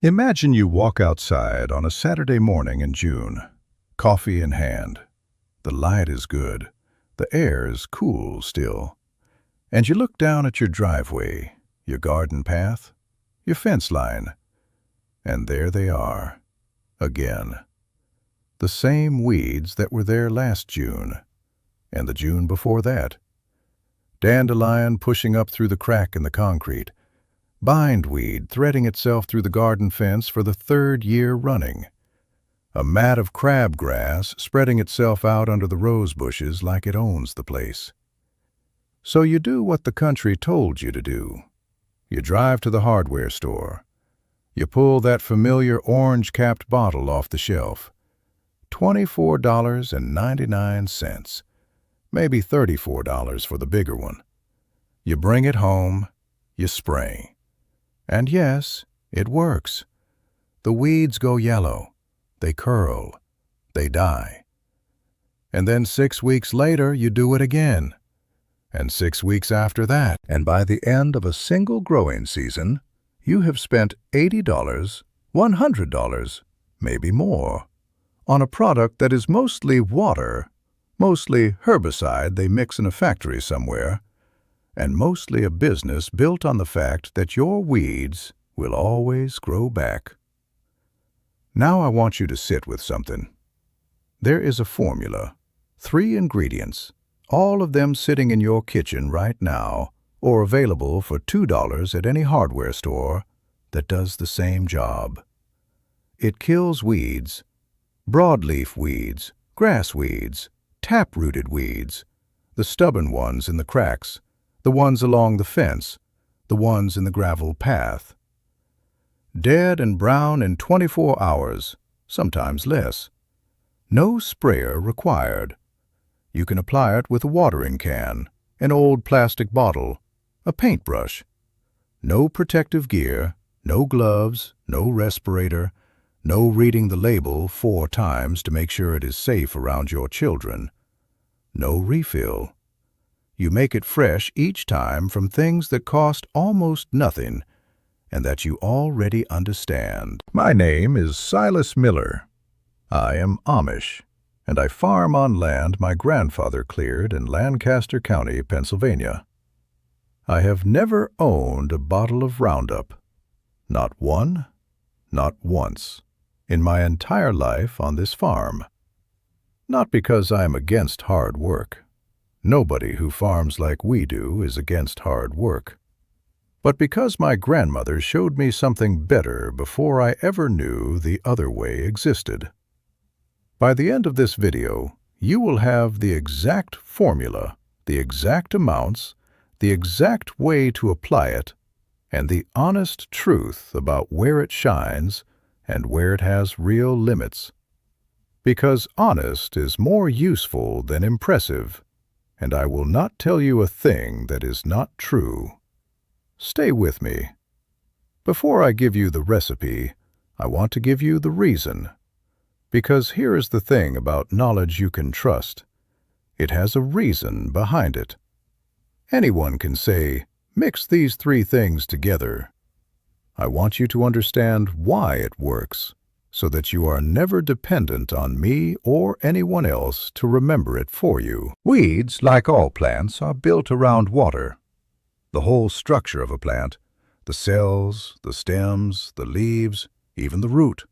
Imagine you walk outside on a Saturday morning in June, coffee in hand. The light is good, the air is cool still, and you look down at your driveway, your garden path, your fence line, and there they are, again. The same weeds that were there last June, and the June before that. Dandelion pushing up through the crack in the concrete, bindweed threading itself through the garden fence for the third year running, a mat of crabgrass spreading itself out under the rose bushes like it owns the place. So you do what the country told you to do. You drive to the hardware store. You pull that familiar orange-capped bottle off the shelf. $24.99, maybe $34 for the bigger one. You bring it home, you spray. And yes, it works. The weeds go yellow, they curl, they die. And then 6 weeks later, you do it again. And 6 weeks after that. And by the end of a single growing season, you have spent $80, $100, maybe more, on a product that is mostly water, mostly herbicide they mix in a factory somewhere, and mostly a business built on the fact that your weeds will always grow back. Now I want you to sit with something. There is a formula, 3 ingredients, all of them sitting in your kitchen right now, or available for $2 at any hardware store, that does the same job. It kills weeds, broadleaf weeds, grass weeds, tap-rooted weeds, the stubborn ones in the cracks, the ones along the fence, the ones in the gravel path. Dead and brown in 24 hours, sometimes less. No sprayer required. You can apply it with a watering can, an old plastic bottle, a paintbrush. No protective gear, no gloves, no respirator, no reading the label 4 times to make sure it is safe around your children. No refill. You make it fresh each time from things that cost almost nothing and that you already understand. My name is Silas Miller. I am Amish, and I farm on land my grandfather cleared in Lancaster County, Pennsylvania. I have never owned a bottle of Roundup. Not one, not once, in my entire life on this farm. Not because I am against hard work. Nobody who farms like we do is against hard work. But because my grandmother showed me something better before I ever knew the other way existed. By the end of this video, you will have the exact formula, the exact amounts, the exact way to apply it, and the honest truth about where it shines and where it has real limits. Because honest is more useful than impressive, and I will not tell you a thing that is not true. Stay with me. Before I give you the recipe, I want to give you the reason. Because here is the thing about knowledge you can trust. It has a reason behind it. Anyone can say, mix these 3 things together. I want you to understand why it works, so that you are never dependent on me or anyone else to remember it for you. Weeds, like all plants, are built around water. The whole structure of a plant, the cells, the stems, the leaves, even the root,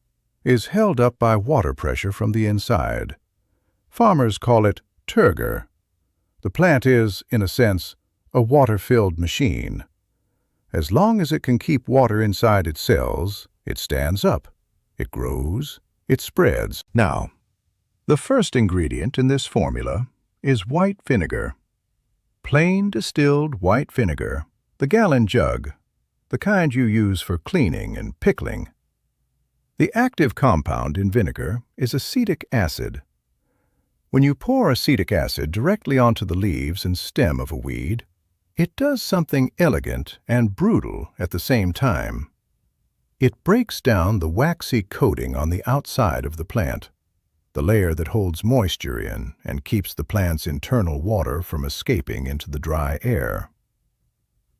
is held up by water pressure from the inside. Farmers call it turgor. The plant is, in a sense, a water-filled machine. As long as it can keep water inside its cells, it stands up. It grows, it spreads. Now, the first ingredient in this formula is white vinegar. Plain distilled white vinegar, the gallon jug, the kind you use for cleaning and pickling. The active compound in vinegar is acetic acid. When you pour acetic acid directly onto the leaves and stem of a weed, it does something elegant and brutal at the same time. It breaks down the waxy coating on the outside of the plant, the layer that holds moisture in and keeps the plant's internal water from escaping into the dry air.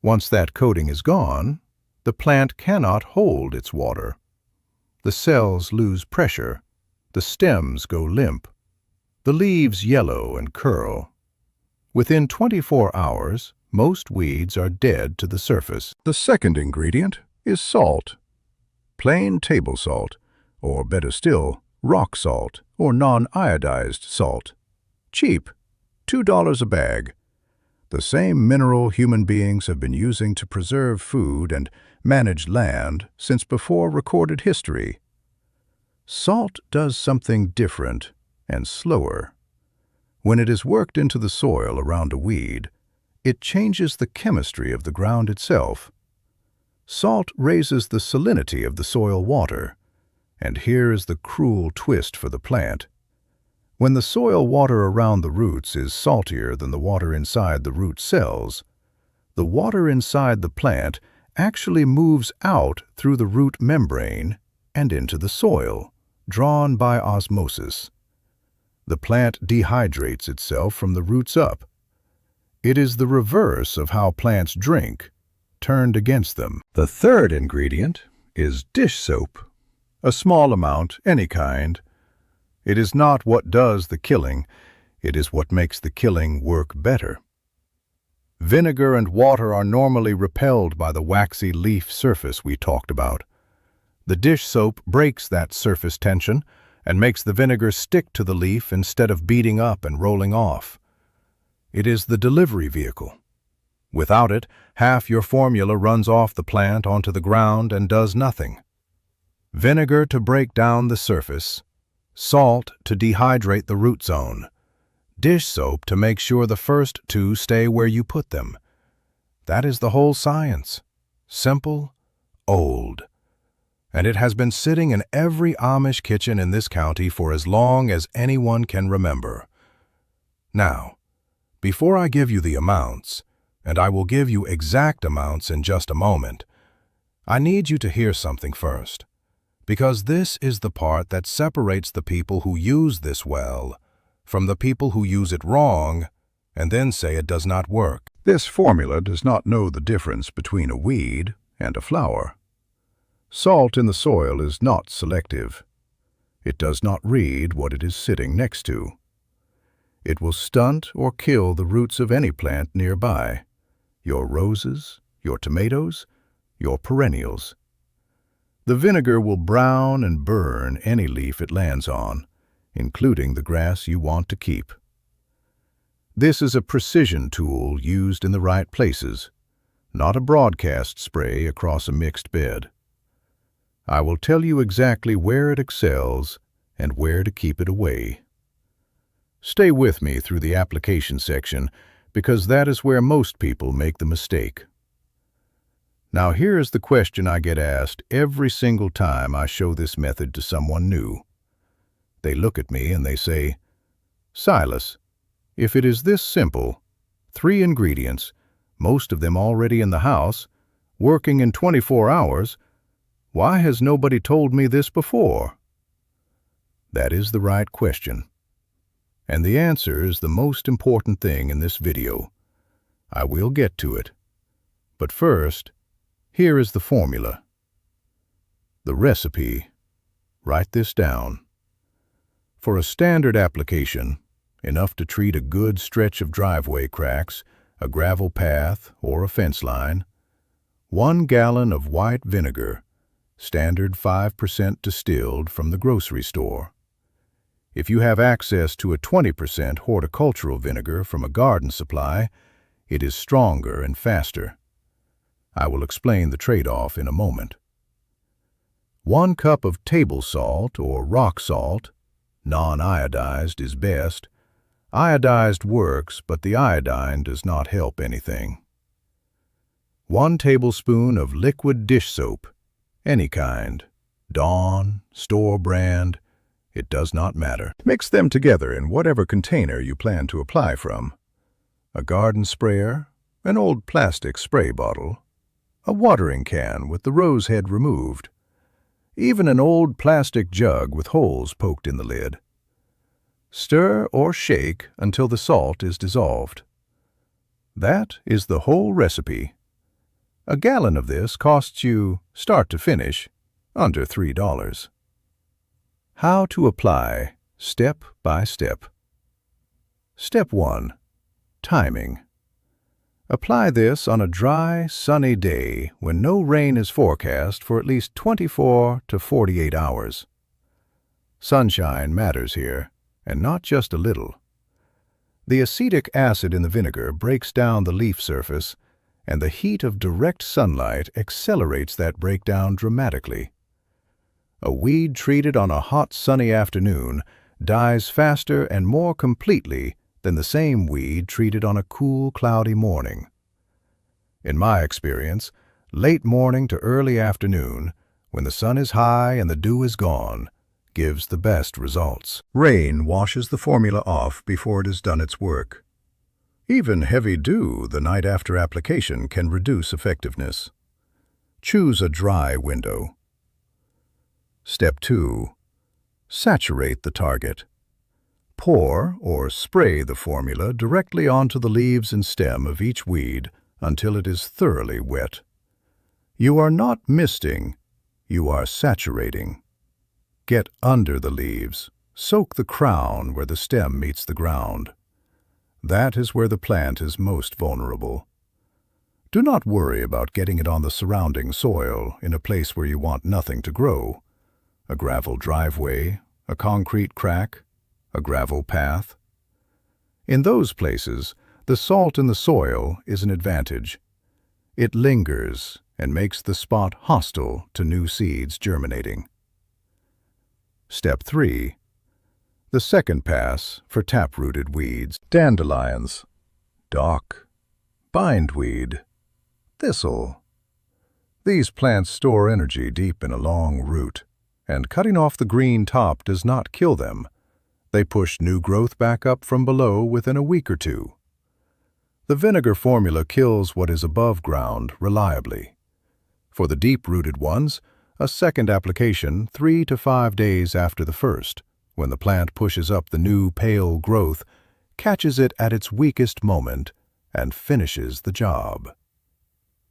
Once that coating is gone, the plant cannot hold its water. The cells lose pressure. The stems go limp. The leaves yellow and curl. Within 24 hours, most weeds are dead to the surface. The second ingredient is salt. Plain table salt, or better still, rock salt or non-iodized salt. Cheap, $2 a bag. The same mineral human beings have been using to preserve food and manage land since before recorded history. Salt does something different and slower. When it is worked into the soil around a weed, it changes the chemistry of the ground itself. Salt raises the salinity of the soil water, and here is the cruel twist for the plant. When the soil water around the roots is saltier than the water inside the root cells, the water inside the plant actually moves out through the root membrane and into the soil, drawn by osmosis. The plant dehydrates itself from the roots up. It is the reverse of how plants drink, turned against them. The third ingredient is dish soap. A small amount, any kind. It is not what does the killing, it is what makes the killing work better. Vinegar and water are normally repelled by the waxy leaf surface we talked about. The dish soap breaks that surface tension and makes the vinegar stick to the leaf instead of beating up and rolling off. It is the delivery vehicle. Without it, half your formula runs off the plant onto the ground and does nothing. Vinegar to break down the surface, salt to dehydrate the root zone, dish soap to make sure the first two stay where you put them. That is the whole science. Simple, old. And it has been sitting in every Amish kitchen in this county for as long as anyone can remember. Now, before I give you the amounts, and I will give you exact amounts in just a moment, I need you to hear something first, because this is the part that separates the people who use this well from the people who use it wrong and then say it does not work. This formula does not know the difference between a weed and a flower. Salt in the soil is not selective. It does not read what it is sitting next to. It will stunt or kill the roots of any plant nearby, your roses, your tomatoes, your perennials. The vinegar will brown and burn any leaf it lands on, including the grass you want to keep. This is a precision tool used in the right places, not a broadcast spray across a mixed bed. I will tell you exactly where it excels and where to keep it away. Stay with me through the application section, because that is where most people make the mistake. Now here is the question I get asked every single time I show this method to someone new. They look at me and they say, "Silas, if it is this simple, 3 ingredients, most of them already in the house, working in 24 hours, why has nobody told me this before?" That is the right question. And the answer is the most important thing in this video. I will get to it. But first, here is the formula. The recipe. Write this down. For a standard application, enough to treat a good stretch of driveway cracks, a gravel path, or a fence line, 1 gallon of white vinegar, standard 5% distilled from the grocery store. If you have access to a 20% horticultural vinegar from a garden supply, it is stronger and faster. I will explain the trade-off in a moment. 1 cup of table salt or rock salt, non-iodized is best. Iodized works, but the iodine does not help anything. 1 tablespoon of liquid dish soap, any kind, Dawn, store brand, it does not matter. Mix them together in whatever container you plan to apply from. A garden sprayer, an old plastic spray bottle, a watering can with the rose head removed, even an old plastic jug with holes poked in the lid. Stir or shake until the salt is dissolved. That is the whole recipe. A gallon of this costs you, start to finish, under $3. How to apply, step by step. Step 1. Timing. Apply this on a dry, sunny day when no rain is forecast for at least 24 to 48 hours. Sunshine matters here, and not just a little. The acetic acid in the vinegar breaks down the leaf surface, and the heat of direct sunlight accelerates that breakdown dramatically. A weed treated on a hot, sunny afternoon dies faster and more completely than the same weed treated on a cool, cloudy morning. In my experience, late morning to early afternoon, when the sun is high and the dew is gone, gives the best results. Rain washes the formula off before it has done its work. Even heavy dew the night after application can reduce effectiveness. Choose a dry window. Step 2. Saturate the target. Pour or spray the formula directly onto the leaves and stem of each weed until it is thoroughly wet. You are not misting, you are saturating. Get under the leaves. Soak the crown where the stem meets the ground. That is where the plant is most vulnerable. Do not worry about getting it on the surrounding soil in a place where you want nothing to grow. A gravel driveway, a concrete crack, a gravel path. In those places, the salt in the soil is an advantage. It lingers and makes the spot hostile to new seeds germinating. Step 3. The second pass for tap-rooted weeds. Dandelions, dock, bindweed, thistle. These plants store energy deep in a long root, and cutting off the green top does not kill them. They push new growth back up from below within a week or two. The vinegar formula kills what is above ground reliably. For the deep-rooted ones, a second application 3 to 5 days after the first, when the plant pushes up the new pale growth, catches it at its weakest moment, and finishes the job.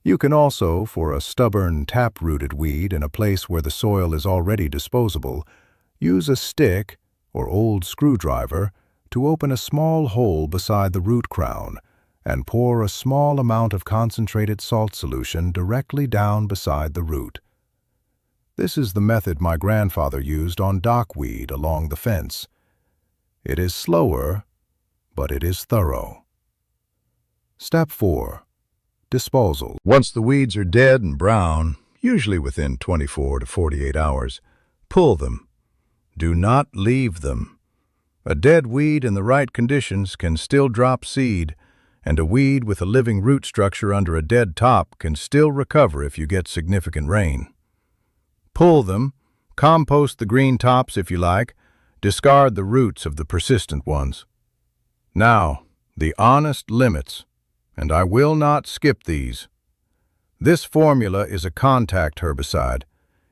You can also, for a stubborn tap-rooted weed in a place where the soil is already disposable, use a stick or old screwdriver to open a small hole beside the root crown and pour a small amount of concentrated salt solution directly down beside the root. This is the method my grandfather used on dockweed along the fence. It is slower, but it is thorough. Step 4. Disposal. Once the weeds are dead and brown, usually within 24 to 48 hours, pull them. Do not leave them. A dead weed in the right conditions can still drop seed, and a weed with a living root structure under a dead top can still recover if you get significant rain. Pull them, compost the green tops if you like, discard the roots of the persistent ones. Now, the honest limits, and I will not skip these. This formula is a contact herbicide.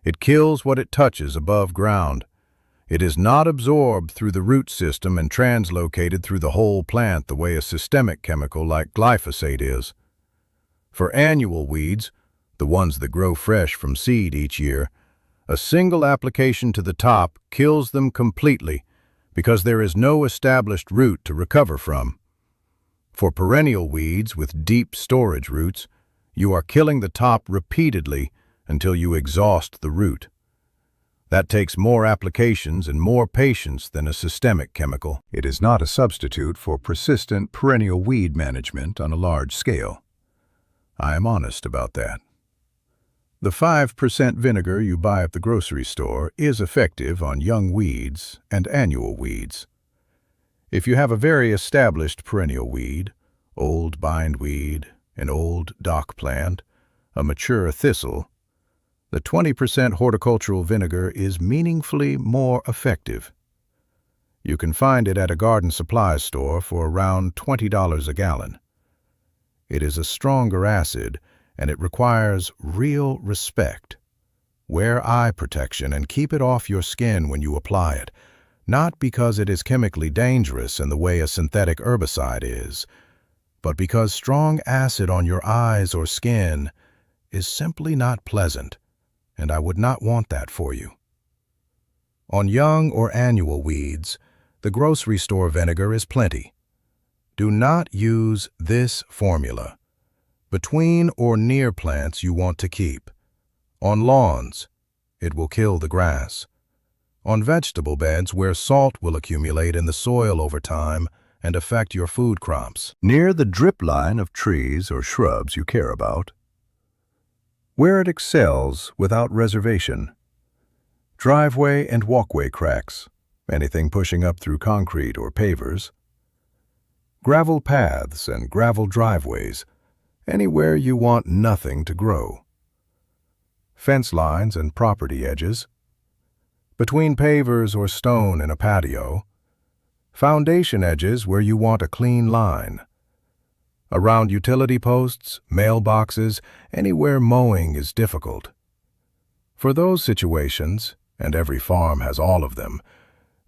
It kills what it touches above ground. It is not absorbed through the root system and translocated through the whole plant the way a systemic chemical like glyphosate is. For annual weeds, the ones that grow fresh from seed each year, a single application to the top kills them completely because there is no established root to recover from. For perennial weeds with deep storage roots, you are killing the top repeatedly until you exhaust the root. That takes more applications and more patience than a systemic chemical. It is not a substitute for persistent perennial weed management on a large scale. I am honest about that. The 5% vinegar you buy at the grocery store is effective on young weeds and annual weeds. If you have a very established perennial weed, old bindweed, an old dock plant, a mature thistle, the 20% horticultural vinegar is meaningfully more effective. You can find it at a garden supply store for around $20 a gallon. It is a stronger acid, and it requires real respect. Wear eye protection and keep it off your skin when you apply it, not because it is chemically dangerous in the way a synthetic herbicide is, but because strong acid on your eyes or skin is simply not pleasant, and I would not want that for you. On young or annual weeds, the grocery store vinegar is plenty. Do not use this formula between or near plants you want to keep. On lawns, it will kill the grass. On vegetable beds where salt will accumulate in the soil over time and affect your food crops. Near the drip line of trees or shrubs you care about, where it excels without reservation. Driveway and walkway cracks, anything pushing up through concrete or pavers. Gravel paths and gravel driveways, anywhere you want nothing to grow. Fence lines and property edges. Between pavers or stone in a patio. Foundation edges where you want a clean line. Around utility posts, mailboxes, anywhere mowing is difficult. For those situations, and every farm has all of them,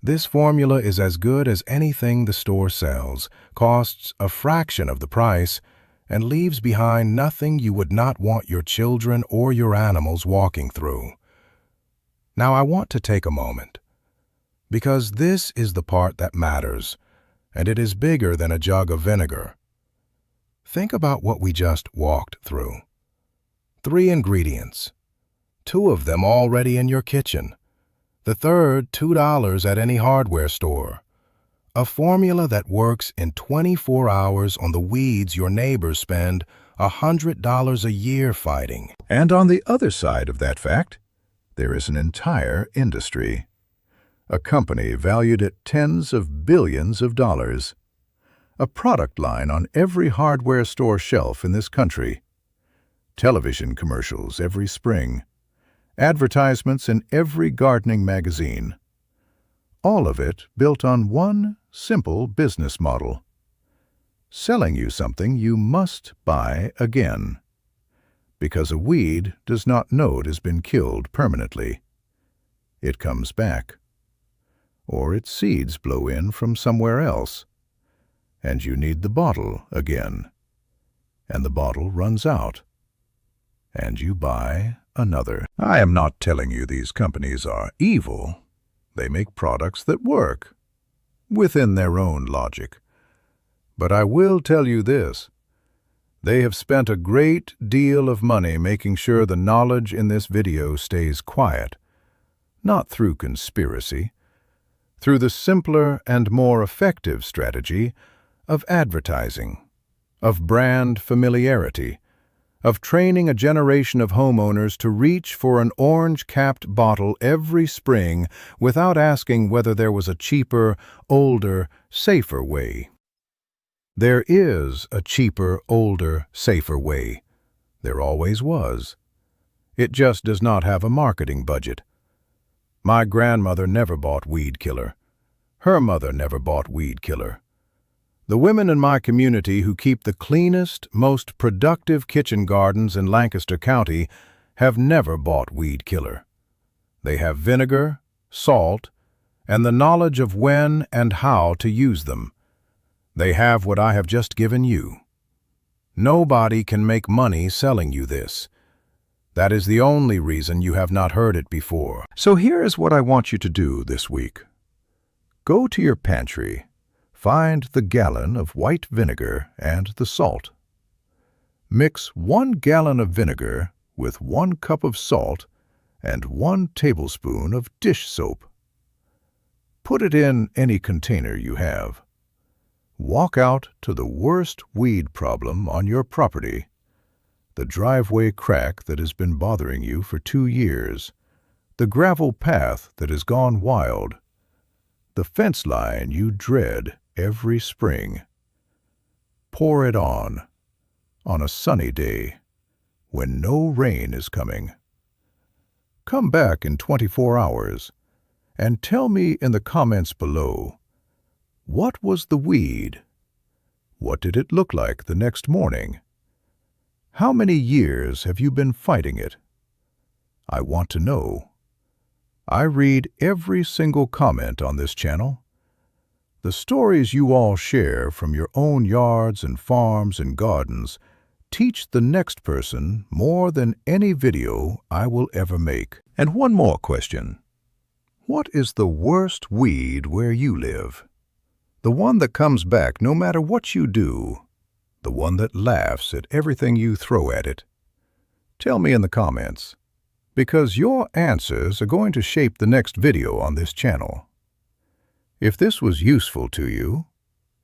this formula is as good as anything the store sells, costs a fraction of the price, and leaves behind nothing you would not want your children or your animals walking through. Now I want to take a moment, because this is the part that matters, and it is bigger than a jug of vinegar. Think about what we just walked through. 3 ingredients, 2 of them already in your kitchen. The third, $2 at any hardware store. A formula that works in 24 hours on the weeds your neighbors spend $100 a year fighting. And on the other side of that fact, there is an entire industry. A company valued at tens of billions of dollars. A product line on every hardware store shelf in this country. Television commercials every spring. Advertisements in every gardening magazine. All of it built on one simple business model. Selling you something you must buy again. Because a weed does not know it has been killed permanently. It comes back. Or its seeds blow in from somewhere else. And you need the bottle again. And the bottle runs out. And you buy another. I am not telling you these companies are evil. They make products that work, within their own logic. But I will tell you this. They have spent a great deal of money making sure the knowledge in this video stays quiet, not through conspiracy, through the simpler and more effective strategy of advertising, of brand familiarity, of training a generation of homeowners to reach for an orange-capped bottle every spring without asking whether there was a cheaper, older, safer way. There is a cheaper, older, safer way. There always was. It just does not have a marketing budget. My grandmother never bought weed killer. Her mother never bought weed killer. The women in my community who keep the cleanest, most productive kitchen gardens in Lancaster County have never bought weed killer. They have vinegar, salt, and the knowledge of when and how to use them. They have what I have just given you. Nobody can make money selling you this. That is the only reason you have not heard it before. So here is what I want you to do this week. Go to your pantry. Find the gallon of white vinegar and the salt. Mix 1 gallon of vinegar with 1 cup of salt and 1 tablespoon of dish soap. Put it in any container you have. Walk out to the worst weed problem on your property, the driveway crack that has been bothering you for 2 years, the gravel path that has gone wild, the fence line you dread every spring. Pour it on a sunny day, when no rain is coming. Come back in 24 hours, and tell me in the comments below, what was the weed? What did it look like the next morning? How many years have you been fighting it? I want to know. I read every single comment on this channel. The stories you all share from your own yards and farms and gardens teach the next person more than any video I will ever make. And one more question. What is the worst weed where you live? The one that comes back no matter what you do. The one that laughs at everything you throw at it. Tell me in the comments, because your answers are going to shape the next video on this channel. If this was useful to you,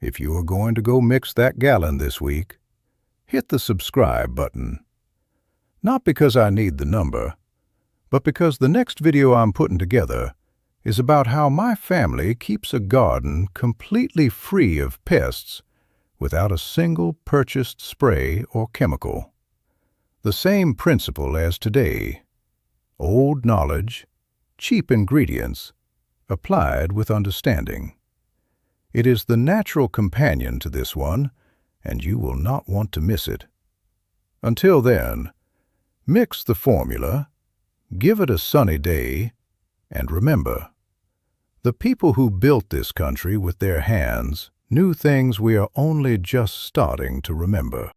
if you are going to go mix that gallon this week, hit the subscribe button. Not because I need the number, but because the next video I'm putting together is about how my family keeps a garden completely free of pests without a single purchased spray or chemical. The same principle as today. Old knowledge, cheap ingredients, applied with understanding. It is the natural companion to this one, and you will not want to miss it. Until then, mix the formula, give it a sunny day, and remember, the people who built this country with their hands knew things we are only just starting to remember.